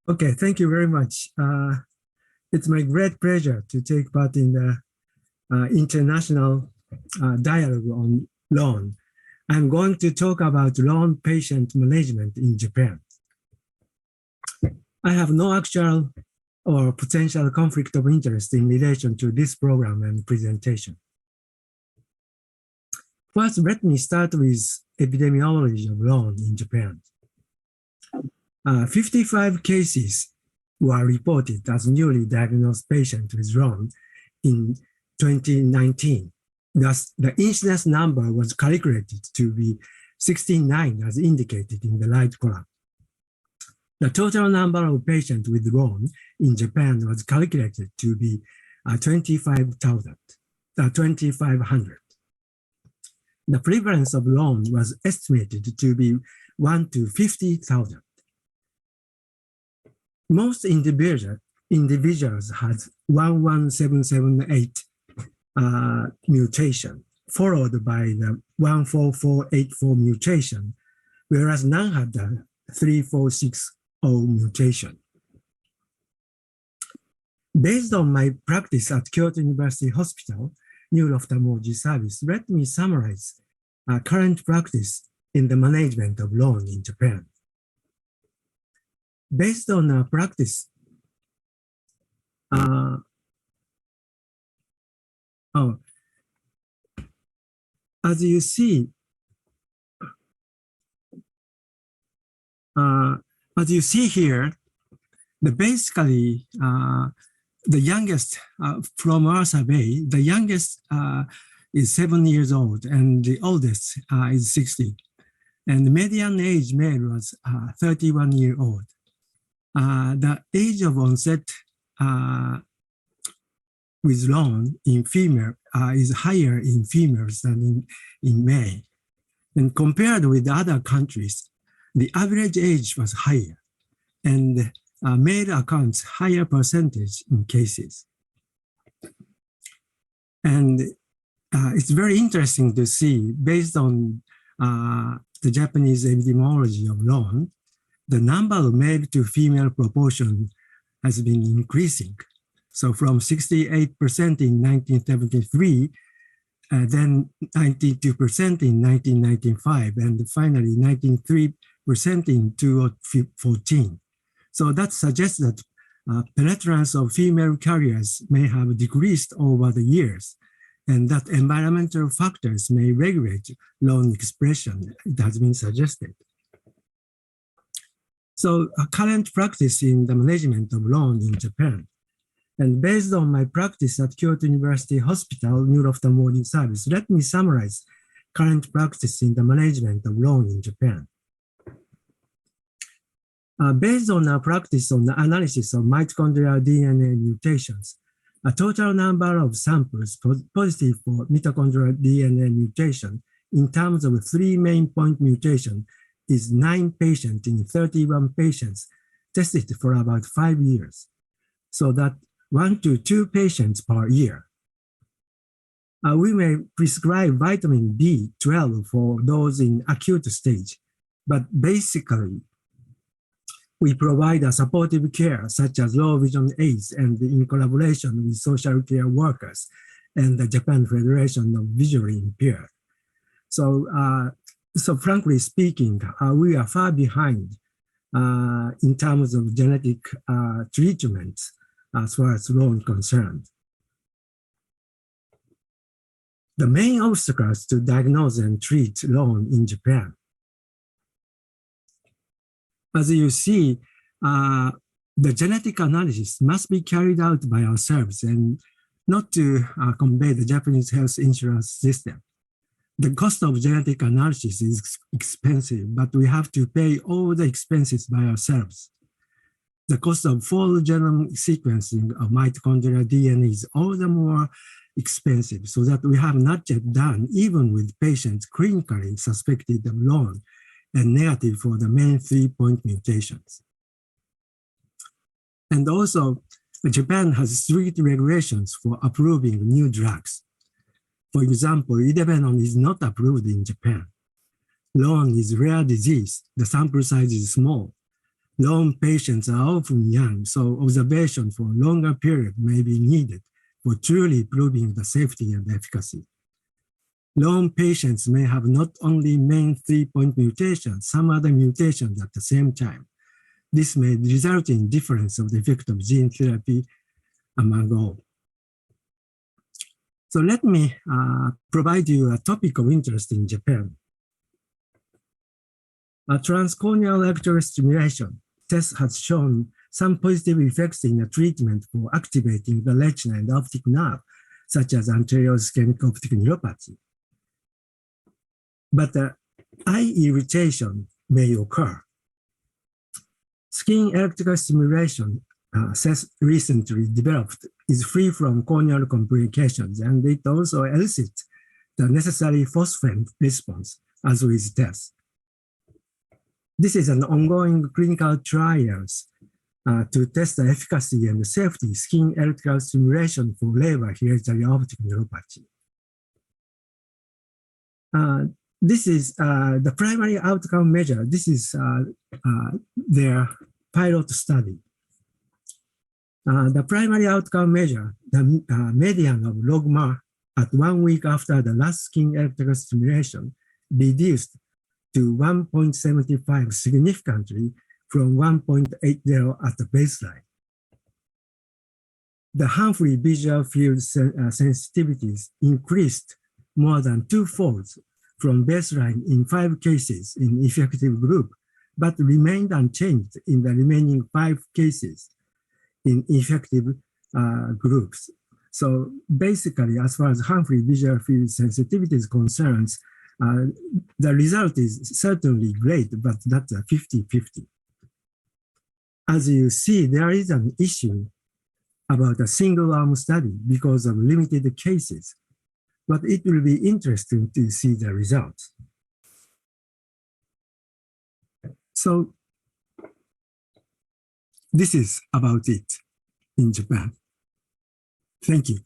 Okay, thank you very much. It's my great pleasure to take part in the international dialogue on LHON. I'm going to talk about LHON patient management in Japan. I have no actual or potential conflict of interest in relation to this program and presentation. First, let me start with epidemiology of LHON in Japan. 55 cases were reported as newly diagnosed patients with LHON in 2019. Thus, the incidence number was calculated to be 69 as indicated in the right column. The total number of patients with LHON in Japan was calculated to be 25,000, 2,500. The prevalence of LHON was estimated to be 1 to 50,000. Most individuals had 11778 mutation, followed by the 14484 mutation, whereas none had the 3460 mutation. Based on my practice at Kyoto University Hospital, Neuro-Ophthalmology Service, let me summarize current practice in the management of LHON in Japan. Based on our practice, as you see here, basically the youngest from our survey, the youngest is 7 years old and the oldest is 60. And the median age male was 31-year-old. The age of onset with LHON in female is higher in females than in male. And compared with other countries, the average age was higher, and male accounts higher percentage in cases. And it's very interesting to see, based on the Japanese epidemiology of LHON, the number of male to female proportion has been increasing. So from 68% in 1973, then 92% in 1995, and finally 93% in 2014. So that suggests that penetrance of female carriers may have decreased over the years, and that environmental factors may regulate LHON expression, it has been suggested. So current practice in the management of LHON in Japan. And based on my practice at Kyoto University Hospital Neuro-Ophthalmology Service, let me summarize current practice in the management of LHON in Japan. Based on our practice on the analysis of mitochondrial DNA mutations, a total number of samples positive for mitochondrial DNA mutation in terms of 3 main point mutation is 9 patients in 31 patients tested for about 5 years. So that 1 to 2 patients per year. We may prescribe vitamin B12 for those in acute stage, but basically, we provide a supportive care such as low vision aids and in collaboration with social care workers and the Japan Federation of Visually Impaired. So, frankly speaking, we are far behind in terms of genetic treatments as far as LHON concerned. The main obstacles to diagnose and treat LHON in Japan. As you see, the genetic analysis must be carried out by ourselves and not to convey the Japanese health insurance system. The cost of genetic analysis is expensive, but we have to pay all the expenses by ourselves. The cost of full genome sequencing of mitochondrial DNA is all the more expensive, so that we have not yet done, even with patients clinically suspected of LHON and negative for the main 3-point mutations. And also, Japan has strict regulations for approving new drugs. For example, Idebenon is not approved in Japan. LHON is a rare disease. The sample size is small. LHON patients are often young, so observation for a longer period may be needed for truly proving the safety and efficacy. LHON patients may have not only main 3-point mutation, some other mutations at the same time. This may result in difference of the effect of gene therapy among all. So let me provide you a topic of interest in Japan. A transcorneal electrical stimulation test has shown some positive effects in the treatment for activating the retina and optic nerve, such as anterior ischemic optic neuropathy. But eye irritation may occur. Skin electrical stimulation recently developed is free from corneal complications, and it also elicits the necessary phosphene response, as with TESS. This is an ongoing clinical trials to test the efficacy and safety skin electrical stimulation for rare hereditary optic neuropathy. This is the primary outcome measure. This is their pilot study. The primary outcome measure, the median of logMAR at 1 week after the last skin electrical stimulation, reduced to 1.75 significantly from 1.80 at the baseline. The Humphrey visual field sensitivities increased more than twofold from baseline in 5 cases in effective group, but remained unchanged in the remaining 5 cases in effective groups. So basically, as far as Humphrey visual field sensitivity is concerned, the result is certainly great, but that's a 50-50. As you see, there is an issue about a single arm study because of limited cases, but it will be interesting to see the results. So this is about it in Japan. Thank you.